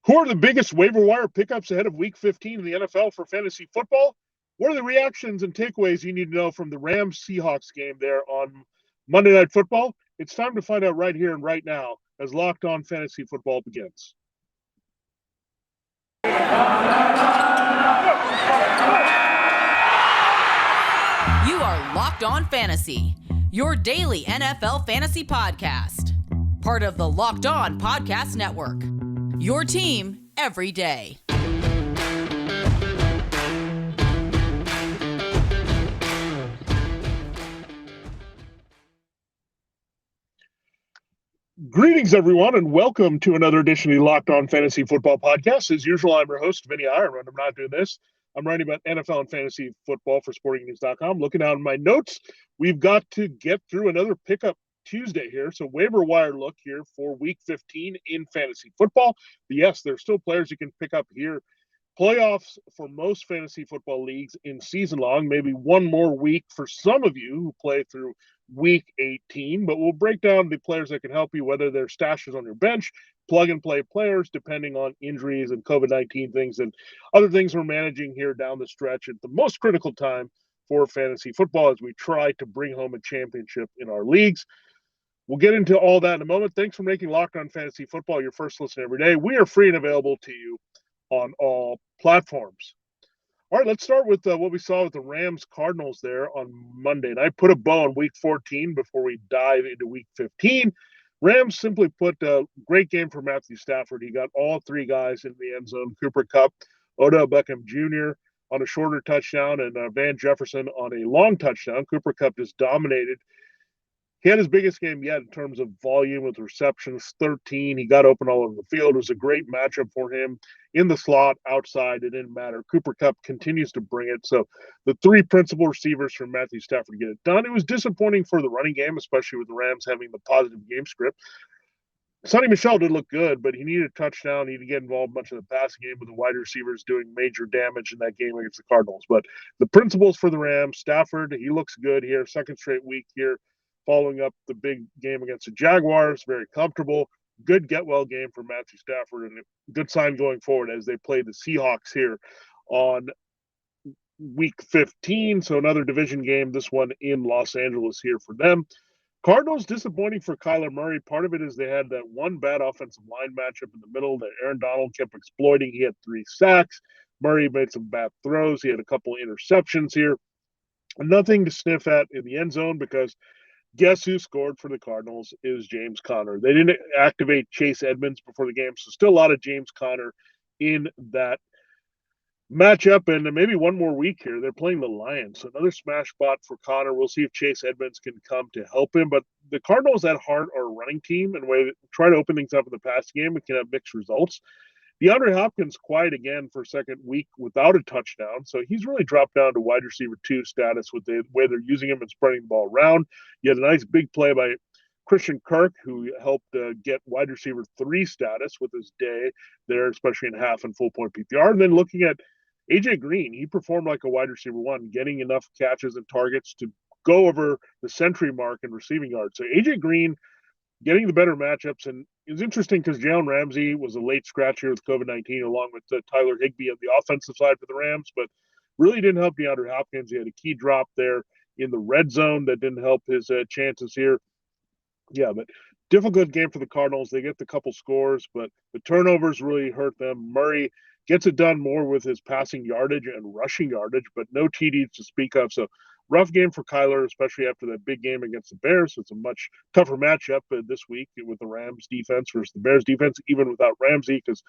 Who are the biggest waiver wire pickups ahead of Week 15 in the NFL for fantasy football? What are the reactions and takeaways you need to know from the Rams-Seahawks game there on Monday Night Football? It's time to find out right here and right now as Locked On Fantasy Football begins. You are Locked On Fantasy, your daily NFL fantasy podcast. Part of the Locked On Podcast Network. Your team every day. Greetings, everyone, and welcome to another edition of the Locked On Fantasy Football Podcast. As usual, I'm your host, Vinnie Iyer. When I'm not doing this, I'm writing about NFL and fantasy football for SportingNews.com. Looking down at my notes, we've got to get through another pickup Tuesday here. So waiver wire look here for Week 15 in fantasy football. But yes, there's still players you can pick up here. Playoffs for most fantasy football leagues in season long, maybe one more week for some of you who play through Week 18, but we'll break down the players that can help you, whether they're stashes on your bench, plug-and-play players, depending on injuries and COVID-19 things and other things we're managing here down the stretch at the most critical time for fantasy football as we try to bring home a championship in our leagues. We'll get into all that in a moment. Thanks for making Locked On Fantasy Football your first listen every day. We are free and available to you on all platforms. All right, let's start with what we saw with the Rams-Cardinals there on Monday. And I put a bow on Week 14 before we dive into Week 15. Rams simply put a great game for Matthew Stafford. He got all three guys in the end zone, Cooper Kupp, Odell Beckham Jr. on a shorter touchdown, and Van Jefferson on a long touchdown. Cooper Kupp just dominated. He had his biggest game yet in terms of volume with receptions, 13. He got open all over the field. It was a great matchup for him in the slot, outside. It didn't matter. Cooper Kupp continues to bring it. So the three principal receivers from Matthew Stafford get it done. It was disappointing for the running game, especially with the Rams having the positive game script. Sonny Michel did look good, but he needed a touchdown. He needed to get involved much of the passing game with the wide receivers doing major damage in that game against the Cardinals. But the principles for the Rams, Stafford, he looks good here. Second straight week here, following up the big game against the Jaguars, very comfortable. Good get-well game for Matthew Stafford, and a good sign going forward as they play the Seahawks here on Week 15. So another division game, this one in Los Angeles here for them. Cardinals disappointing for Kyler Murray. Part of it is they had that one bad offensive line matchup in the middle that Aaron Donald kept exploiting. He had 3 sacks. Murray made some bad throws. He had a couple interceptions here. Nothing to sniff at in the end zone because guess who scored for the Cardinals is James Conner. They didn't activate Chase Edmonds before the game, so still a lot of James Conner in that matchup. And maybe one more week here, they're playing the Lions. So another smash spot for Conner. We'll see if Chase Edmonds can come to help him. But the Cardinals at heart are a running team, and we try to open things up in the past game. We can have mixed results. DeAndre Hopkins quiet again for a second week without a touchdown. So he's really dropped down to wide receiver 2 status with the way they're using him and spreading the ball around. You had a nice big play by Christian Kirk, who helped get wide receiver 3 status with his day there, especially in half and full point PPR. And then looking at A.J. Green, he performed like a wide receiver 1, getting enough catches and targets to go over the century mark in receiving yards. So A.J. Green getting the better matchups. And it was interesting because Jalen Ramsey was a late scratch here with COVID-19, along with Tyler Higbee on the offensive side for the Rams, but really didn't help DeAndre Hopkins. He had a key drop there in the red zone that didn't help his chances here. Yeah, but difficult game for the Cardinals. They get the couple scores, but the turnovers really hurt them. Murray gets it done more with his passing yardage and rushing yardage, but no TDs to speak of. So rough game for Kyler, especially after that big game against the Bears. So it's a much tougher matchup this week with the Rams defense versus the Bears defense, even without Ramsey, because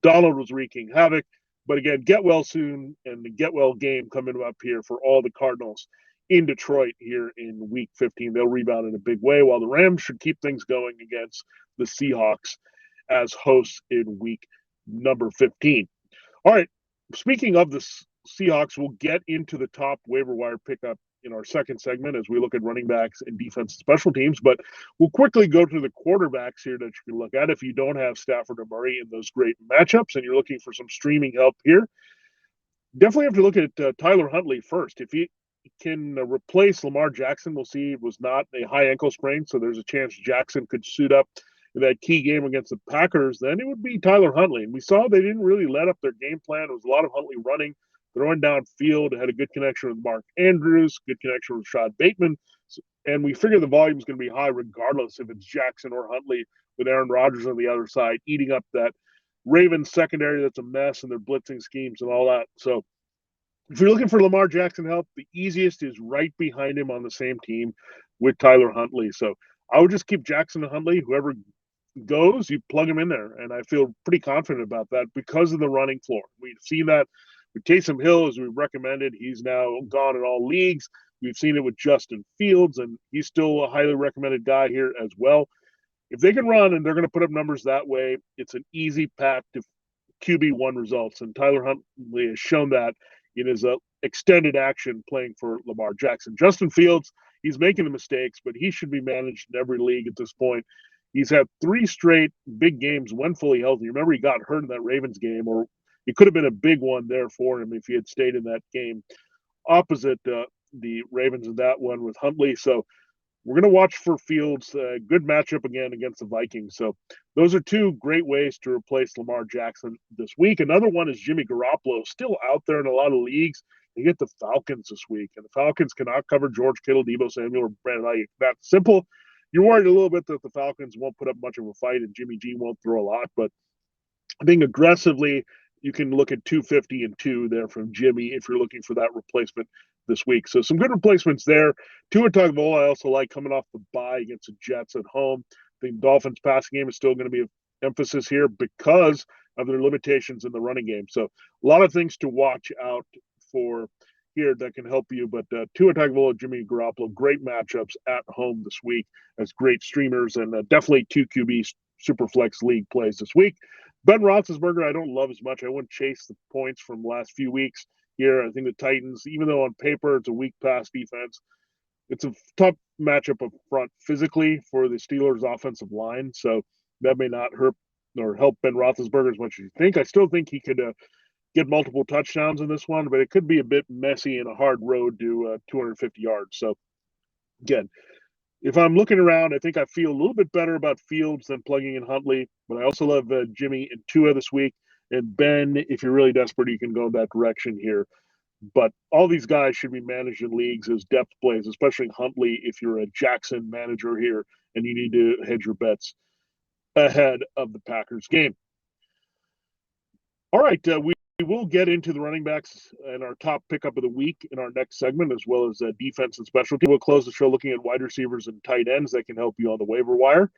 Donald was wreaking havoc. But again, get well soon, and the get well game coming up here for all the Cardinals in Detroit here in Week 15. They'll rebound in a big way, while the Rams should keep things going against the Seahawks as hosts in Week number 15. All right, speaking of the Seahawks, we'll get into the top waiver wire pickup in our second segment as we look at running backs and defense and special teams. But we'll quickly go to the quarterbacks here that you can look at if you don't have Stafford or Murray in those great matchups and you're looking for some streaming help here. Definitely have to look at Tyler Huntley first. If he can replace Lamar Jackson, we'll see it was not a high ankle sprain, so there's a chance Jackson could suit up in that key game against the Packers, then it would be Tyler Huntley. And we saw they didn't really let up their game plan. It was a lot of Huntley running, throwing downfield, had a good connection with Mark Andrews, good connection with Rashad Bateman. And we figure the volume is going to be high regardless if it's Jackson or Huntley, with Aaron Rodgers on the other side, eating up that Ravens secondary that's a mess and their blitzing schemes and all that. So if you're looking for Lamar Jackson help, the easiest is right behind him on the same team with Tyler Huntley. So I would just keep Jackson and Huntley. Whoever goes, you plug him in there. And I feel pretty confident about that because of the running floor. We've seen that with Taysom Hill, as we've recommended. He's now gone in all leagues. We've seen it with Justin Fields, and he's still a highly recommended guy here as well. If they can run and they're going to put up numbers that way, it's an easy path to QB1 results. And Tyler Huntley has shown that in his extended action playing for Lamar Jackson. Justin Fields, he's making the mistakes, but he should be managed in every league at this point. He's had 3 straight big games when fully healthy. Remember, he got hurt in that Ravens game, or it could have been a big one there for him if he had stayed in that game opposite the Ravens in that one with Huntley. So we're going to watch for Fields. Good matchup again against the Vikings. So those are 2 great ways to replace Lamar Jackson this week. Another one is Jimmy Garoppolo, still out there in a lot of leagues. They get the Falcons this week, and the Falcons cannot cover George Kittle, Deebo Samuel, or Brandon Ayuk. That's simple. You're worried a little bit that the Falcons won't put up much of a fight and Jimmy G won't throw a lot, but I think aggressively you can look at 250 and 2 there from Jimmy if you're looking for that replacement this week. So some good replacements there. Tua Tagovailoa I also like coming off the bye against the Jets at home. I think Dolphins passing game is still going to be an emphasis here because of their limitations in the running game. So a lot of things to watch out for here that can help you. But Tua Tagovailoa, Jimmy Garoppolo, great matchups at home this week as great streamers, and definitely 2 QB Superflex League plays this week. Ben Roethlisberger, I don't love as much. I wouldn't chase the points from the last few weeks here. I think the Titans, even though on paper it's a weak pass defense, it's a tough matchup up front physically for the Steelers' offensive line. So that may not hurt or help Ben Roethlisberger as much as you think. I still think he could get multiple touchdowns in this one, but it could be a bit messy and a hard road to 250 yards. So again, if I'm looking around, I think I feel a little bit better about Fields than plugging in Huntley, but I also love Jimmy and Tua this week. And Ben, if you're really desperate, you can go in that direction here. But all these guys should be managed in leagues as depth plays, especially Huntley if you're a Jackson manager here and you need to hedge your bets ahead of the Packers game. All right, we will get into the running backs and our top pickup of the week in our next segment, as well as defense and special team. We'll close the show looking at wide receivers and tight ends that can help you on the waiver wire.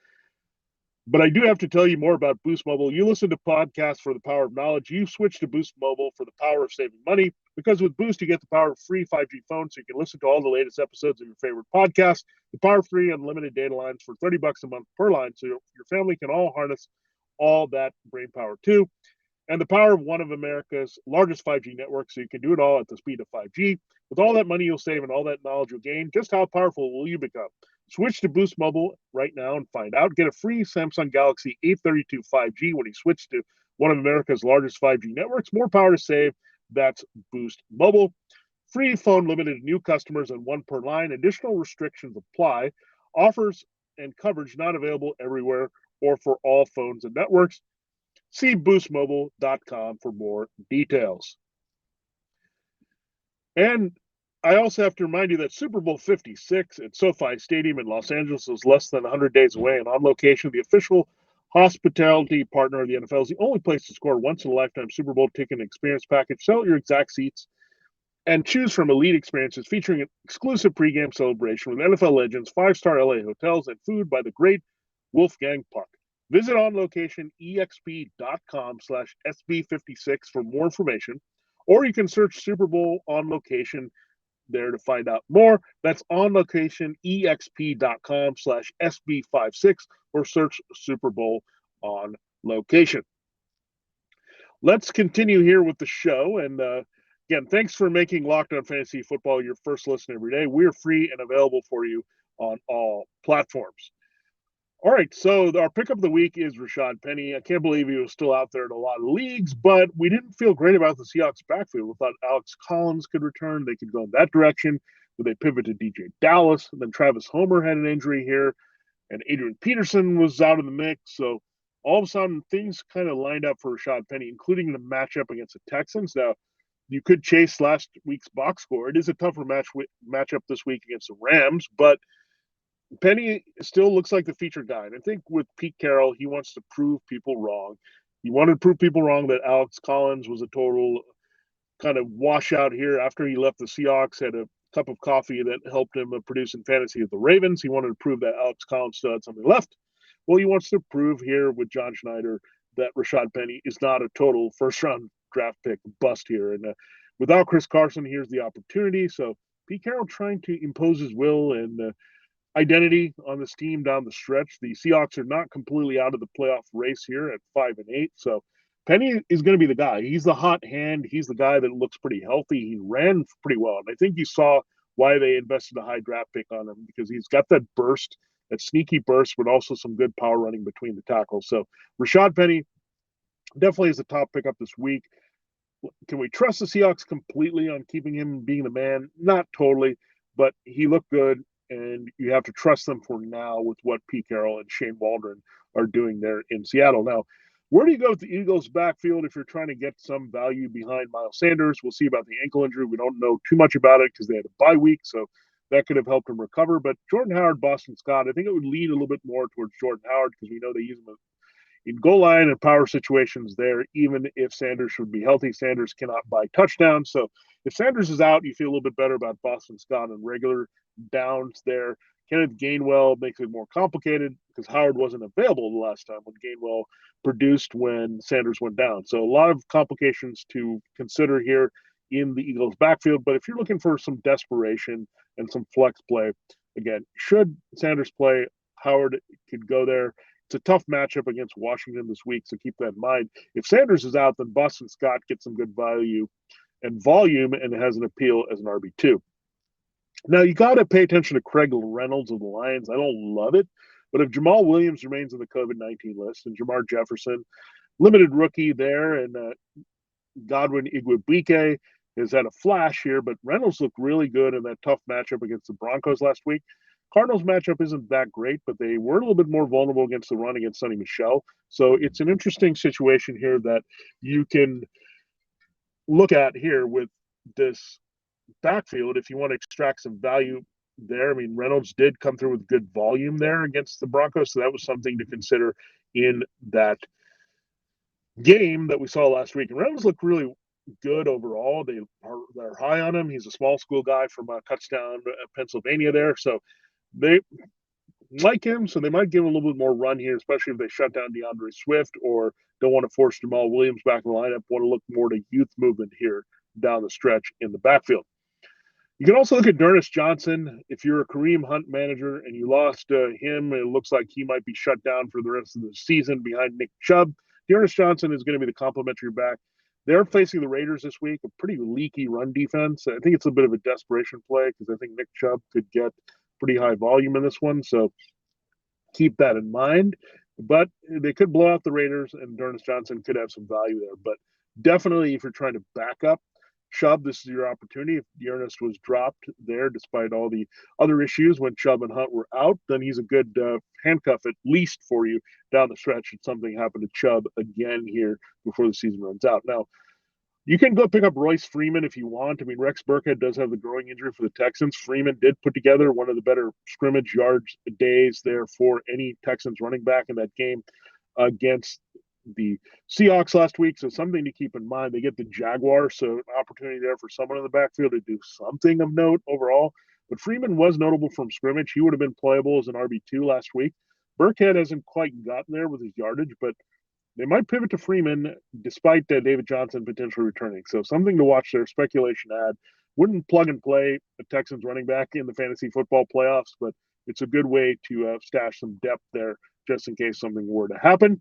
But I do have to tell you more about Boost Mobile. You listen to podcasts for the power of knowledge. You switch to Boost Mobile for the power of saving money, because with Boost, you get the power of free 5G phones, so you can listen to all the latest episodes of your favorite podcasts, the power of free unlimited data lines for $30 a month per line, so your family can all harness all that brain power too, and the power of one of America's largest 5G networks, so you can do it all at the speed of 5G. With all that money you'll save and all that knowledge you'll gain, just how powerful will you become? Switch to Boost Mobile right now and find out. Get a free Samsung Galaxy A32 5G when you switch to one of America's largest 5G networks. More power to save. That's Boost Mobile. Free phone limited to new customers and 1 per line. Additional restrictions apply. Offers and coverage not available everywhere or for all phones and networks. See boostmobile.com for more details. And I also have to remind you that Super Bowl 56 at SoFi Stadium in Los Angeles is less than 100 days away, and On Location, the official hospitality partner of the NFL, is the only place to score once-in-a-lifetime Super Bowl ticket and experience package. Sell your exact seats and choose from elite experiences featuring an exclusive pregame celebration with NFL legends, 5-star LA hotels, and food by the great Wolfgang Puck. Visit On Location, EXP.com/SB56 for more information, or you can search Super Bowl On Location there to find out more. That's On Location, EXP.com/SB56, or search Super Bowl On Location. Let's continue here with the show. And again, thanks for making Locked On Fantasy Football your first listen every day. We're free and available for you on all platforms. All right, so our pick of the week is Rashaad Penny. I can't believe he was still out there in a lot of leagues, but we didn't feel great about the Seahawks backfield. We thought Alex Collins could return. They could go in that direction. But they pivot to DJ Dallas. And then Travis Homer had an injury here. and Adrian Peterson was out of the mix. So all of a sudden, things kind of lined up for Rashaad Penny, including the matchup against the Texans. Now, you could chase last week's box score. It is a tougher matchup this week against the Rams, but Penny still looks like the featured guy. And I think with Pete Carroll, he wants to prove people wrong. He wanted to prove people wrong that Alex Collins was a total kind of washout here after he left the Seahawks, had a cup of coffee that helped him produce in fantasy with the Ravens. He wanted to prove that Alex Collins still had something left. Well, he wants to prove here with John Schneider that Rashaad Penny is not a total first-round draft pick bust here. And without Chris Carson, here's the opportunity. So Pete Carroll trying to impose his will and identity on this team down the stretch. The Seahawks are not completely out of the playoff race here at 5-8. So Penny is going to be the guy. He's the hot hand. He's the guy that looks pretty healthy. He ran pretty well. And I think you saw why they invested a high draft pick on him, because he's got that burst, that sneaky burst, but also some good power running between the tackles. So Rashaad Penny definitely is the top pickup this week. Can we trust the Seahawks completely on keeping him being the man? Not totally, but he looked good, and you have to trust them for now with what Pete Carroll and Shane Waldron are doing there in Seattle. Now, where do you go with the Eagles' backfield if you're trying to get some value behind Miles Sanders? We'll see about the ankle injury. We don't know too much about it because they had a bye week, so that could have helped him recover. But Jordan Howard, Boston Scott, I think it would lean a little bit more towards Jordan Howard because we know they use him in goal line and power situations there, even if Sanders should be healthy. Sanders cannot buy touchdowns. So if Sanders is out, you feel a little bit better about Boston Scott and regular downs there. Kenneth Gainwell makes it more complicated because Howard wasn't available the last time when Gainwell produced when Sanders went down. So a lot of complications to consider here in the Eagles' backfield. But if you're looking for some desperation and some flex play, again, should Sanders play, Howard could go there. It's a tough matchup against Washington this week, so keep that in mind. If Sanders is out, then Boston Scott gets some good value and volume and has an appeal as an RB2. Now, you got to pay attention to Craig Reynolds of the Lions. I don't love it, but if Jamal Williams remains on the COVID-19 list and Jamar Jefferson, limited rookie there, and Godwin Igwebuike has had a flash here, but Reynolds looked really good in that tough matchup against the Broncos last week. Cardinals matchup isn't that great, but they were a little bit more vulnerable against the run against Sonny Michel. So it's an interesting situation here that you can look at here with this backfield if you want to extract some value there. I mean, Reynolds did come through with good volume there against the Broncos, so that was something to consider in that game that we saw last week. And Reynolds looked really good overall. They're high on him. He's a small school guy from Kutztown, Pennsylvania there, so they like him, so they might give him a little bit more run here, especially if they shut down DeAndre Swift or don't want to force Jamal Williams back in the lineup, want to look more to youth movement here down the stretch in the backfield. You can also look at D'Ernest Johnson. If you're a Kareem Hunt manager and you lost him, it looks like he might be shut down for the rest of the season behind Nick Chubb. D'Ernest Johnson is going to be the complimentary back. They're facing the Raiders this week, a pretty leaky run defense. I think it's a bit of a desperation play because I think Nick Chubb could get pretty high volume in this one, so keep that in mind. But they could blow out the Raiders, and D'Ernest Johnson could have some value there. But definitely, if you're trying to back up Chubb, this is your opportunity. If D'Ernest was dropped there, despite all the other issues when Chubb and Hunt were out, then he's a good handcuff at least for you down the stretch if something happened to Chubb again here before the season runs out. Now, you can go pick up Royce Freeman if you want. I mean, Rex Burkhead does have the growing injury for the Texans. Freeman did put together one of the better scrimmage yards days there for any Texans running back in that game against the Seahawks last week. So something to keep in mind. They get the Jaguars, so an opportunity there for someone in the backfield to do something of note overall. But Freeman was notable from scrimmage. He would have been playable as an RB2 last week. Burkhead hasn't quite gotten there with his yardage, but they might pivot to Freeman despite David Johnson potentially returning. So something to watch there. Speculation ad. Wouldn't plug and play a Texans running back in the fantasy football playoffs, but it's a good way to stash some depth there just in case something were to happen.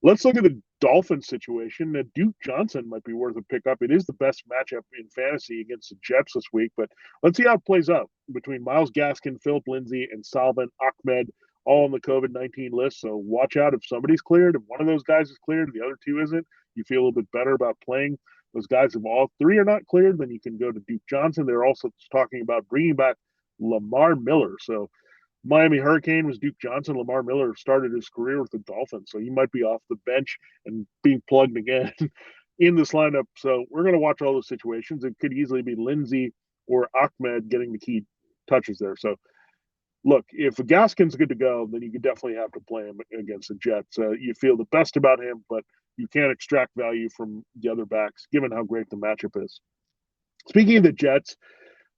Let's look at the Dolphins situation. Duke Johnson might be worth a pickup. It is the best matchup in fantasy against the Jets this week, but let's see how it plays out between Myles Gaskin, Philip Lindsay, and Salvin Ahmed, all on the COVID-19 list. So watch out if somebody's cleared. If one of those guys is cleared and the other two isn't, you feel a little bit better about playing those guys. If all three are not cleared, then you can go to Duke Johnson. They're also talking about bringing back Lamar Miller. So Miami Hurricane was Duke Johnson. Lamar Miller started his career with the Dolphins, so he might be off the bench and being plugged again in this lineup. So we're going to watch all those situations. It could easily be Lindsey or Ahmed getting the key touches there. So look, if Gaskin's good to go, then you could definitely have to play him against the Jets. You feel the best about him, but you can't extract value from the other backs, given how great the matchup is. Speaking of the Jets,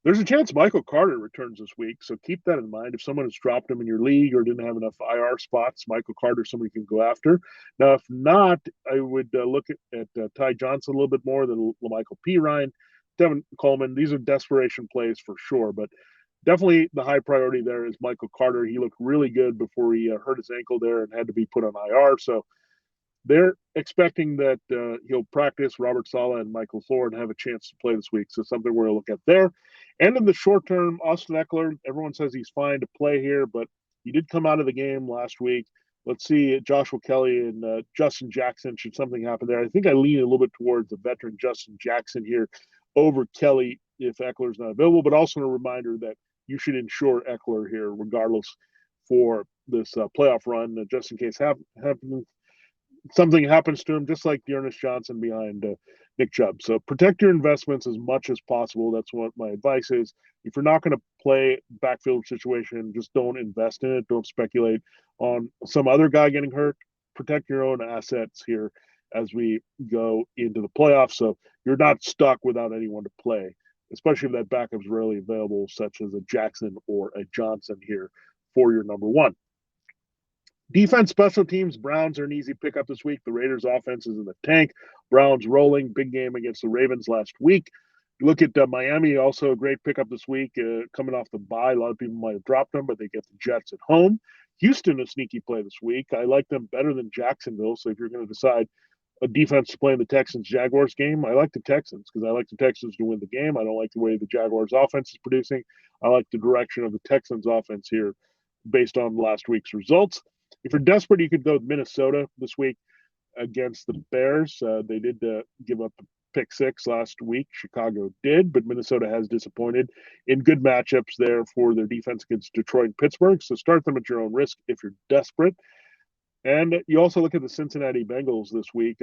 there's a chance Michael Carter returns this week, so keep that in mind. If someone has dropped him in your league or didn't have enough IR spots, Michael Carter, somebody can go after. Now, if not, I would look at Ty Johnson a little bit more than Michael P. Ryan, Devin Coleman. These are desperation plays for sure, but definitely the high priority there is Michael Carter. He looked really good before he hurt his ankle there and had to be put on IR, so they're expecting that he'll practice Robert Saleh and Michael Ford and have a chance to play this week. So something we're going to look at there. And in the short term, Austin Eckler, everyone says he's fine to play here, but he did come out of the game last week. Let's see Joshua Kelly and Justin Jackson should something happen there. I think I lean a little bit towards the veteran Justin Jackson here over Kelly if Eckler's not available, but also a reminder that you should insure Eckler here regardless for this playoff run, just in case something happens to him, just like Dearness Johnson behind Nick Chubb. So protect your investments as much as possible. That's what my advice is. If you're not going to play backfield situation, just don't invest in it. Don't speculate on some other guy getting hurt. Protect your own assets here as we go into the playoffs. So you're not stuck without anyone to play, especially if that backup's rarely available, such as a Jackson or a Johnson here for your number one. Defense, special teams, Browns are an easy pickup this week. The Raiders' offense is in the tank. Browns rolling. Big game against the Ravens last week. You look at Miami, also a great pickup this week, coming off the bye. A lot of people might have dropped them, but they get the Jets at home. Houston, a sneaky play this week. I like them better than Jacksonville, so if you're going to decide a defense to play in the Texans-Jaguars game, I like the Texans because I like the Texans to win the game. I don't like the way the Jaguars' offense is producing. I like the direction of the Texans' offense here based on last week's results. If you're desperate, you could go with Minnesota this week against the Bears. They did give up a pick six last week. Chicago did, but Minnesota has disappointed in good matchups there for their defense against Detroit and Pittsburgh. So start them at your own risk if you're desperate. And you also look at the Cincinnati Bengals this week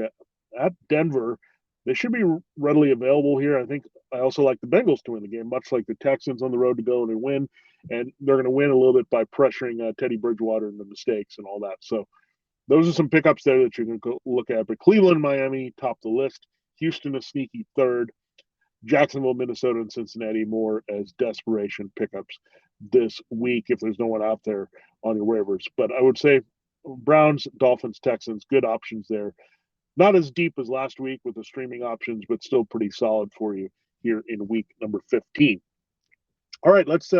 at Denver. They should be readily available here. I think I also like the Bengals to win the game, much like the Texans on the road to go and win. And they're going to win a little bit by pressuring Teddy Bridgewater and the mistakes and all that. So those are some pickups there that you're going to look at. But Cleveland, Miami, top the list. Houston, a sneaky third. Jacksonville, Minnesota, and Cincinnati more as desperation pickups this week if there's no one out there on your waivers. But I would say Browns, Dolphins, Texans, good options there. Not as deep as last week with the streaming options, but still pretty solid for you here in week number 15. All right, let's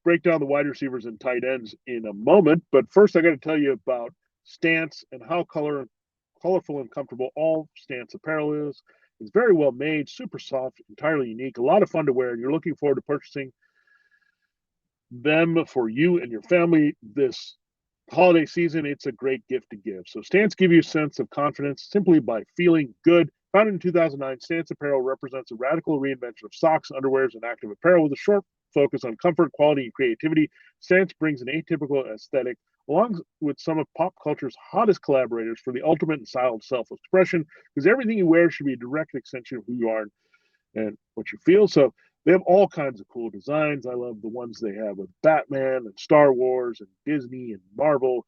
break down the wide receivers and tight ends in a moment. But first, I got to tell you about Stance and how colorful and comfortable all Stance apparel is. It's very well made, super soft, entirely unique, a lot of fun to wear, and you're looking forward to purchasing them for you and your family this holiday season. It's a great gift to give. So Stance give you a sense of confidence simply by feeling good. Founded in 2009, Stance apparel represents a radical reinvention of socks, underwears, and active apparel with a short focus on comfort, quality, and creativity. Stance brings an atypical aesthetic along with some of pop culture's hottest collaborators for the ultimate in style and self-expression, because everything you wear should be a direct extension of who you are and what you feel. So they have all kinds of cool designs. I love the ones they have with Batman and Star Wars and Disney and Marvel,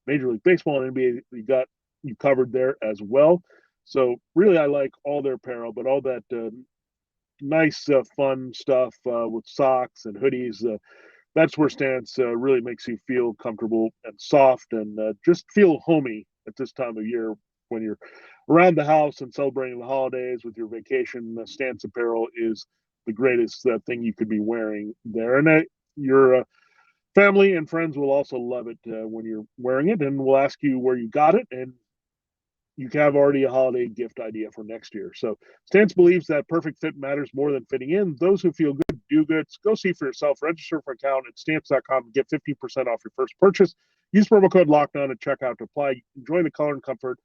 Major League Baseball and NBA. We got you covered there as well. So really, I like all their apparel, but all that nice, fun stuff with socks and hoodies. That's where Stance really makes you feel comfortable and soft and just feel homey at this time of year when you're around the house and celebrating the holidays with your vacation. Stance apparel is the greatest thing you could be wearing there. And your family and friends will also love it when you're wearing it, and will ask you where you got it, and you have already a holiday gift idea for next year. So Stance believes that perfect fit matters more than fitting in. Those who feel good do good. Go see for yourself. Register for an account at Stance.com and get 15% off your first purchase. Use promo code LOCKDOWN at checkout to apply. Enjoy the color and comfort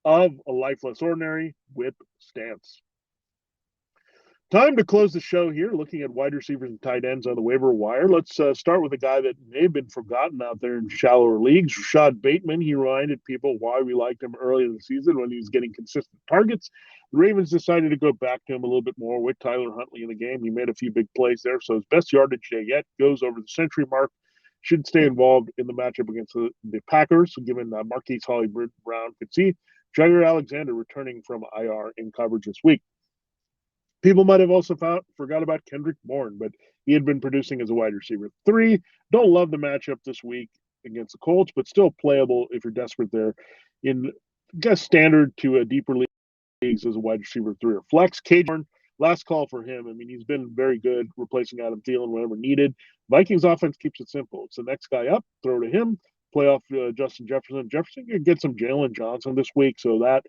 of a life less ordinary with Stance. Time to close the show here, looking at wide receivers and tight ends on the waiver wire. Let's start with a guy that may have been forgotten out there in shallower leagues, Rashad Bateman. He reminded people why we liked him early in the season when he was getting consistent targets. The Ravens decided to go back to him a little bit more with Tyler Huntley in the game. He made a few big plays there, so his best yardage day yet goes over the century mark. Should stay involved in the matchup against the Packers, given Marquise Hollywood-Brown could see Jair Alexander returning from IR in coverage this week. People might have also forgot about Kendrick Bourne, but he had been producing as a wide receiver 3. Don't love the matchup this week against the Colts, but still playable if you're desperate there. In, I guess, standard to a deeper leagues as a wide receiver 3 or flex. Bourne, last call for him. I mean, he's been very good replacing Adam Thielen whenever needed. Vikings offense keeps it simple. It's the next guy up, throw to him, play off Justin Jefferson. Jefferson can get some Jalen Johnson this week, so that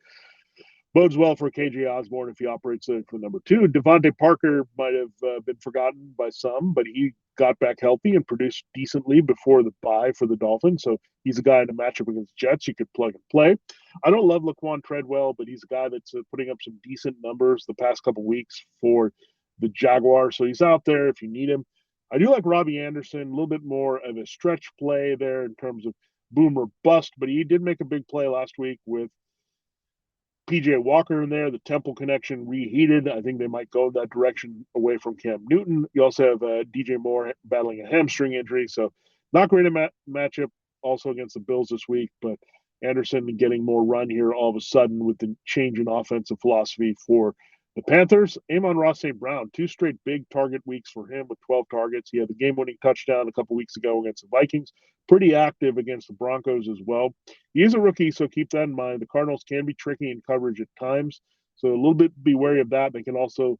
bodes well for KJ Osborne if he operates for number 2. Devontae Parker might have been forgotten by some, but he got back healthy and produced decently before the bye for the Dolphins. So he's a guy in a matchup against Jets you could plug and play. I don't love Laquan Treadwell, but he's a guy that's putting up some decent numbers the past couple weeks for the Jaguars. So he's out there if you need him. I do like Robbie Anderson, a little bit more of a stretch play there in terms of boom or bust, but he did make a big play last week with PJ Walker in there. The Temple connection reheated. I think they might go that direction away from Cam Newton. You also have DJ Moore battling a hamstring injury, so not great a matchup also against the Bills this week, but Anderson getting more run here all of a sudden with the change in offensive philosophy for the Panthers. Amon-Ra St. Brown, 2 straight big target weeks for him with 12 targets. He had the game-winning touchdown a couple weeks ago against the Vikings. Pretty active against the Broncos as well. He is a rookie, so keep that in mind. The Cardinals can be tricky in coverage at times, so a little bit be wary of that. They can also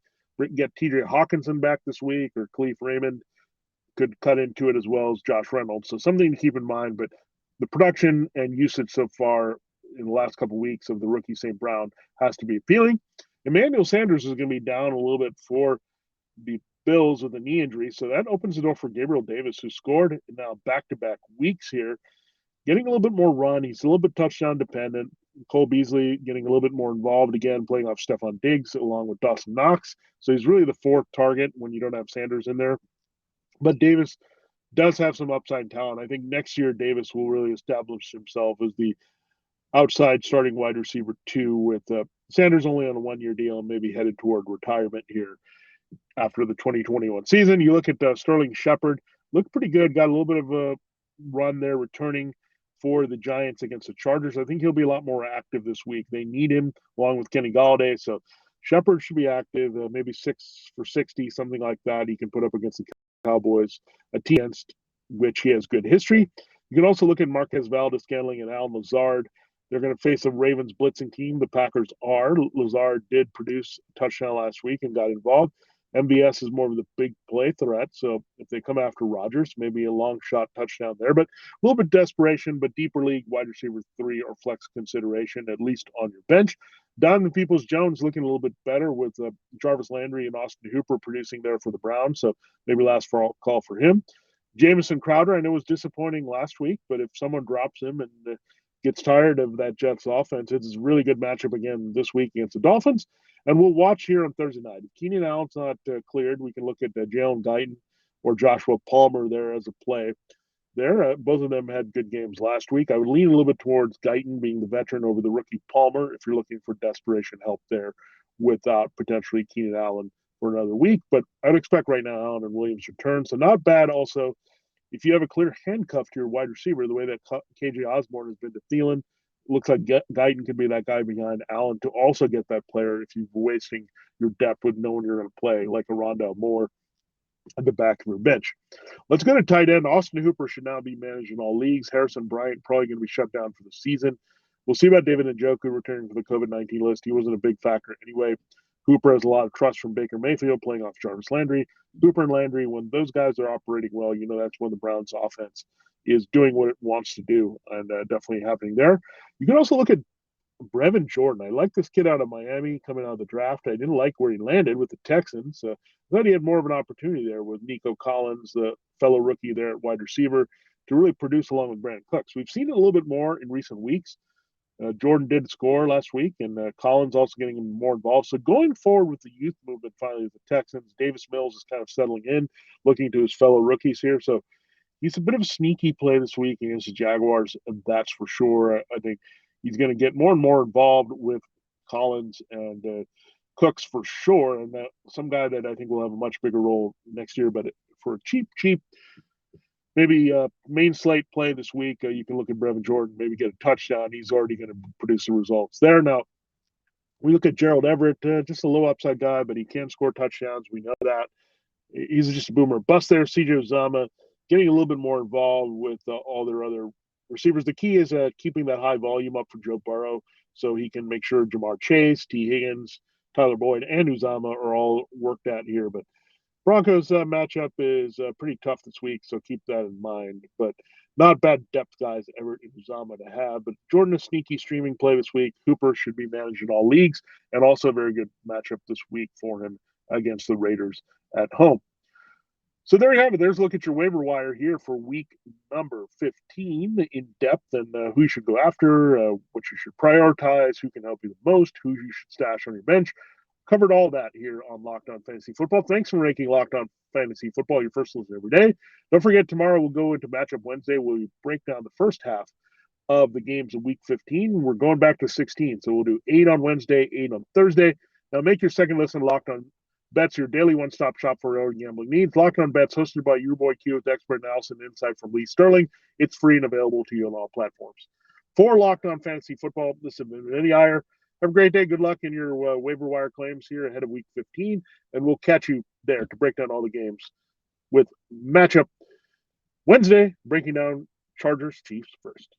get TJ Hawkinson back this week, or Khalif Raymond could cut into it as well as Josh Reynolds. So something to keep in mind, but the production and usage so far in the last couple of weeks of the rookie St. Brown has to be appealing. Emmanuel Sanders is going to be down a little bit for the Bills with a knee injury, so that opens the door for Gabriel Davis, who scored now back-to-back weeks here, getting a little bit more run. He's a little bit touchdown dependent. Cole Beasley getting a little bit more involved again, playing off Stephon Diggs along with Dawson Knox. So he's really the 4th target when you don't have Sanders in there. But Davis does have some upside talent. I think next year Davis will really establish himself as the outside starting wide receiver 2 with Sanders only on a 1-year deal and maybe headed toward retirement here after the 2021 season. You look at Sterling Shepard, looked pretty good, got a little bit of a run there returning for the Giants against the Chargers. I think he'll be a lot more active this week. They need him along with Kenny Galladay, so Shepard should be active, maybe 6 for 60, something like that. He can put up against the Cowboys, a team against which he has good history. You can also look at Marquez Valdes-Scantling and Al Lazard. They're going to face a Ravens blitzing team. The Packers are. Lazard did produce a touchdown last week and got involved. MVS is more of the big play threat, so if they come after Rodgers, maybe a long shot touchdown there. But a little bit desperation, but deeper league wide receiver 3 or flex consideration, at least on your bench. Donovan Peoples-Jones looking a little bit better with Jarvis Landry and Austin Hooper producing there for the Browns, so maybe last call for him. Jamison Crowder, I know was disappointing last week, but if someone drops him and gets tired of that Jets offense, it's a really good matchup again this week against the Dolphins. And we'll watch here on Thursday night. If Keenan Allen's not cleared, we can look at Jalen Guyton or Joshua Palmer there as a play there. Both of them had good games last week. I would lean a little bit towards Guyton being the veteran over the rookie Palmer if you're looking for desperation help there without potentially Keenan Allen for another week. But I'd expect right now Allen and Williams return. So not bad also if you have a clear handcuff to your wide receiver, the way that KJ Osborne has been to Thielen. Looks like Guyton could be that guy behind Allen to also get that player if you're wasting your depth with knowing you're going to play, like a Rondale Moore at the back of your bench. Let's go to tight end. Austin Hooper should now be managed in all leagues. Harrison Bryant probably going to be shut down for the season. We'll see about David Njoku returning for the COVID-19 list. He wasn't a big factor anyway. Hooper has a lot of trust from Baker Mayfield playing off Jarvis Landry. Hooper and Landry, when those guys are operating well, you know that's when the Browns offense is doing what it wants to do, and definitely happening there. You can also look at Brevin Jordan. I like this kid out of Miami coming out of the draft. I didn't like where he landed with the Texans. I thought he had more of an opportunity there with Nico Collins, the fellow rookie there at wide receiver, to really produce along with Brandon Cooks. We've seen it a little bit more in recent weeks. Jordan did score last week, and Collins also getting more involved. So going forward with the youth movement, finally, with the Texans, Davis Mills is kind of settling in, looking to his fellow rookies here. So he's a bit of a sneaky play this week against the Jaguars, and that's for sure. I think he's going to get more and more involved with Collins and Cooks for sure, and that some guy that I think will have a much bigger role next year. But for a cheap, maybe main slate play this week, you can look at Brevin Jordan, maybe get a touchdown. He's already going to produce the results there. Now, we look at Gerald Everett, just a low upside guy, but he can score touchdowns. We know that. He's just a boomer bust there. CJ Uzomah getting a little bit more involved with all their other receivers. The key is keeping that high volume up for Joe Burrow so he can make sure Jamar Chase, T. Higgins, Tyler Boyd, and Uzomah are all worked at here. But Broncos matchup is pretty tough this week, so keep that in mind. But not bad depth guys, Everett and Uzomah to have. But Jordan, a sneaky streaming play this week. Cooper should be managed in all leagues, and also a very good matchup this week for him against the Raiders at home. So there you have it. There's a look at your waiver wire here for week number 15 in depth and who you should go after, what you should prioritize, who can help you the most, who you should stash on your bench. Covered all that here on Locked On Fantasy Football. Thanks for making Locked On Fantasy Football your first listen every day. Don't forget, tomorrow we'll go into Matchup Wednesday where we break down the first half of the games of Week 15. We're going back to 16, so we'll do 8 on Wednesday, 8 on Thursday. Now make your second listen Locked On Bets, your daily one-stop shop for your gambling needs. Locked On Bets, hosted by your boy Q with expert analysis and insight from Lee Sterling. It's free and available to you on all platforms. For Locked On Fantasy Football, this is Vinnie Iyer. Have a great day. Good luck in your waiver wire claims here ahead of Week 15, and we'll catch you there to break down all the games with Matchup Wednesday, breaking down Chargers Chiefs first.